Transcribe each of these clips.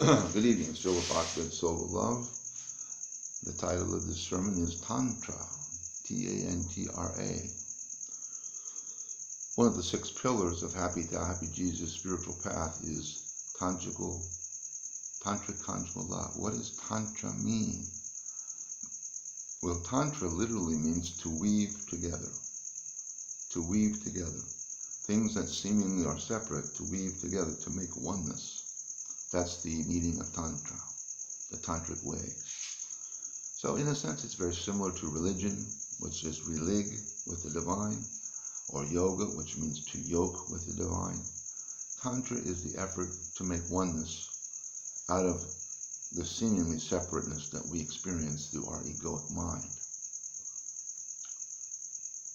Good evening, still with Bhakti, Soul of Love. The title of this sermon is Tantra, Tantra. One of the 6 pillars of Happy to Happy Jesus spiritual path is tantric conjugal love. What does Tantra mean? Well, Tantra literally means to weave together. To weave together. Things that seemingly are separate, to weave together, to make oneness. That's the meaning of Tantra, the Tantric way. So in a sense, it's very similar to religion, which is relig, with the divine, or yoga, which means to yoke with the divine. Tantra is the effort to make oneness out of the seemingly separateness that we experience through our egoic mind.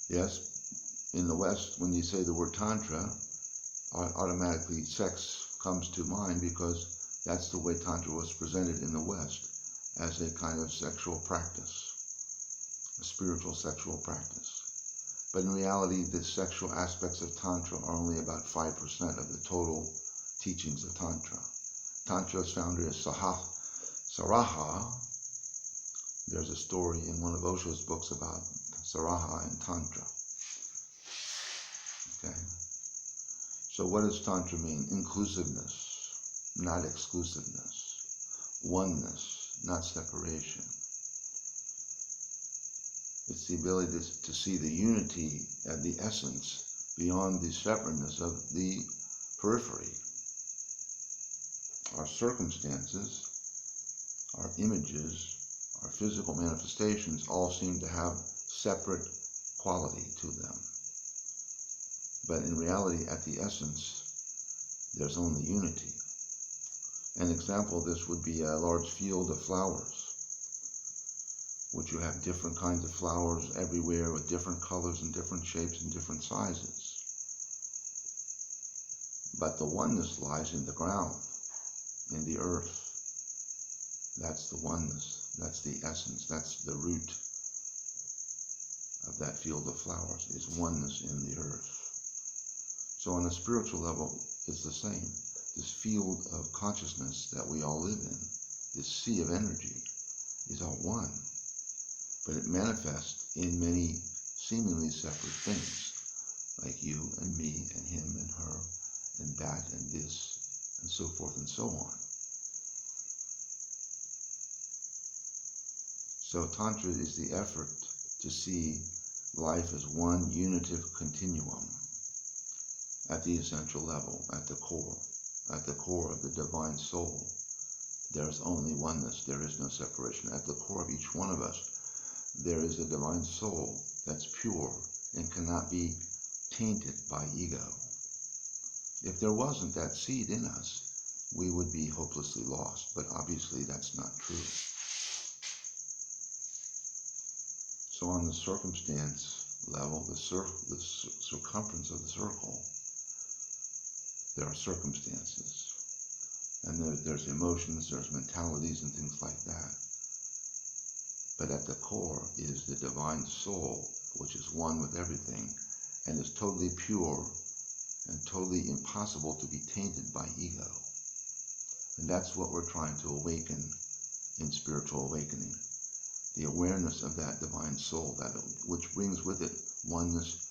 Yes, in the West, when you say the word Tantra, automatically sex comes to mind because that's the way Tantra was presented in the West, as a kind of sexual practice, a spiritual sexual practice. But in reality, the sexual aspects of Tantra are only about 5% of the total teachings of Tantra. Tantra's founder is Saraha. There's a story in one of Osho's books about Saraha and Tantra. Okay. So what does Tantra mean? Inclusiveness, not exclusiveness. Oneness, not separation. It's the ability to see the unity of the essence beyond the separateness of the periphery. Our circumstances, our images, our physical manifestations all seem to have separate quality to them. But in reality, at the essence, there's only unity. An example of this would be a large field of flowers, which you have different kinds of flowers everywhere with different colors and different shapes and different sizes. But the oneness lies in the ground, in the earth. That's the oneness, that's the essence, that's the root of that field of flowers, is oneness in the earth. So on a spiritual level, it's the same. This field of consciousness that we all live in, this sea of energy, is all one. But it manifests in many seemingly separate things, like you and me and him and her and that and this and so forth and so on. So Tantra is the effort to see life as one unitive continuum at the essential level, at the core of the divine soul. There's only oneness, there is no separation. At the core of each one of us, there is a divine soul that's pure and cannot be tainted by ego. If there wasn't that seed in us, we would be hopelessly lost, but obviously that's not true. So on the circumstance level, the circumference of the circle, there are circumstances, and there's emotions, there's mentalities and things like that. But at the core is the divine soul, which is one with everything, and is totally pure and totally impossible to be tainted by ego. And that's what we're trying to awaken in spiritual awakening. The awareness of that divine soul, which brings with it oneness,